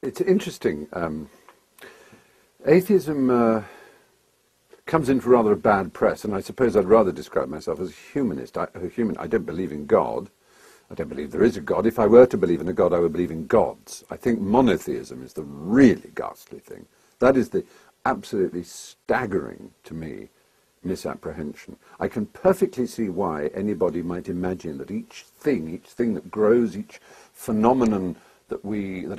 It's interesting. Atheism comes in for rather a bad press, and I suppose I'd rather describe myself as a humanist. I don't believe in God. I don't believe there is a God. If I were to believe in a God, I would believe in gods. I think monotheism is the really ghastly thing. That is the absolutely staggering, to me, misapprehension. I can perfectly see why anybody might imagine that each thing that grows, each phenomenon that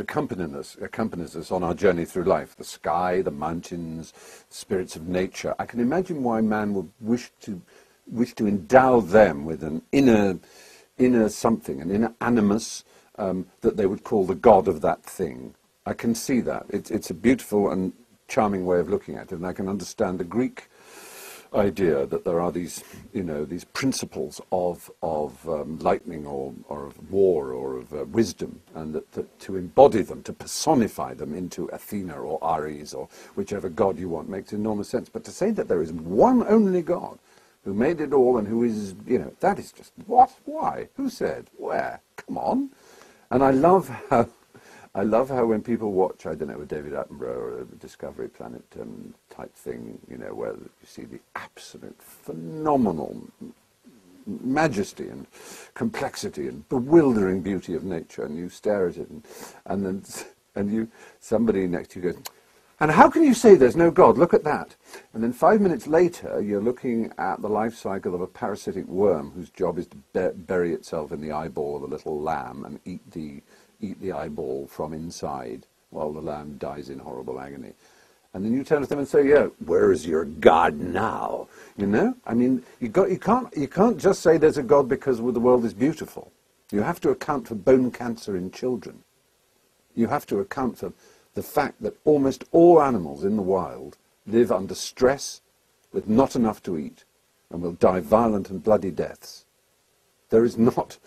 accompanies us on our journey through life, the sky, the mountains, spirits of nature. I can imagine why man would wish to endow them with an inner something, an inner animus that they would call the god of that thing. I can see that. It's a beautiful and charming way of looking at it, and I can understand the Greek idea that there are these principles of lightning or of war or of wisdom, and that to embody them, to personify them into Athena or Aries or whichever god you want makes enormous sense. But to say that there is one only God who made it all and who is, that is just, what? Why? Who said? Where? Come on. And I love how when people watch, I don't know, a David Attenborough or a Discovery Planet type thing, where you see the absolute phenomenal majesty and complexity and bewildering beauty of nature, and you stare at it, and somebody next to you goes, "And how can you say there's no God? Look at that." And then 5 minutes later, you're looking at the life cycle of a parasitic worm whose job is to bury itself in the eyeball of a little lamb and eat the eyeball from inside while the lamb dies in horrible agony. And then you turn to them and say, "Yeah, where is your God now?" I mean, you can't just say there's a God because the world is beautiful. You have to account for bone cancer in children. You have to account for the fact that almost all animals in the wild live under stress with not enough to eat and will die violent and bloody deaths. There is not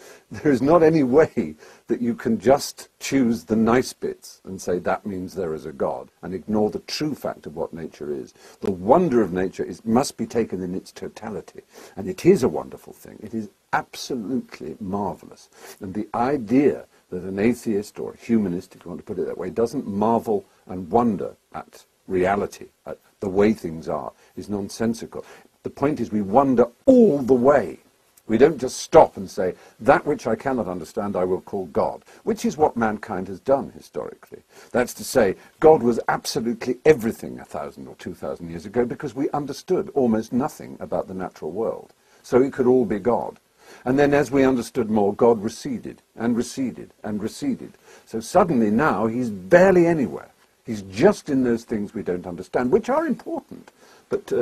any way that you can just choose the nice bits and say that means there is a God and ignore the true fact of what nature is. The wonder of nature must be taken in its totality. And it is a wonderful thing. It is absolutely marvelous. And the idea that an atheist or a humanist, if you want to put it that way, doesn't marvel and wonder at reality, at the way things are, is nonsensical. The point is we wonder all the way. We don't just stop and say, that which I cannot understand I will call God, which is what mankind has done historically. That's to say, God was absolutely everything 1,000 or 2,000 years ago because we understood almost nothing about the natural world. So it could all be God. And then as we understood more, God receded and receded and receded. So suddenly now he's barely anywhere. He's just in those things we don't understand, which are important. But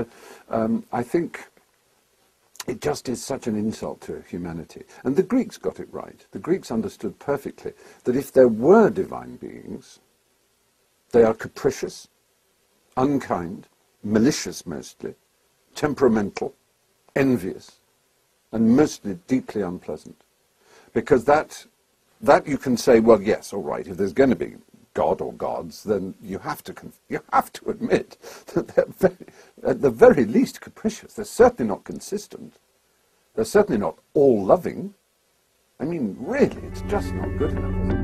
I think it just is such an insult to humanity. And the Greeks got it right. The Greeks understood perfectly that if there were divine beings, they are capricious, unkind, malicious mostly, temperamental, envious, and mostly deeply unpleasant. Because that you can say, well, yes, all right, if there's going to be God or gods, then you have to admit that they're at the very least capricious. They're certainly not consistent. They're certainly not all-loving. I mean, really, it's just not good enough.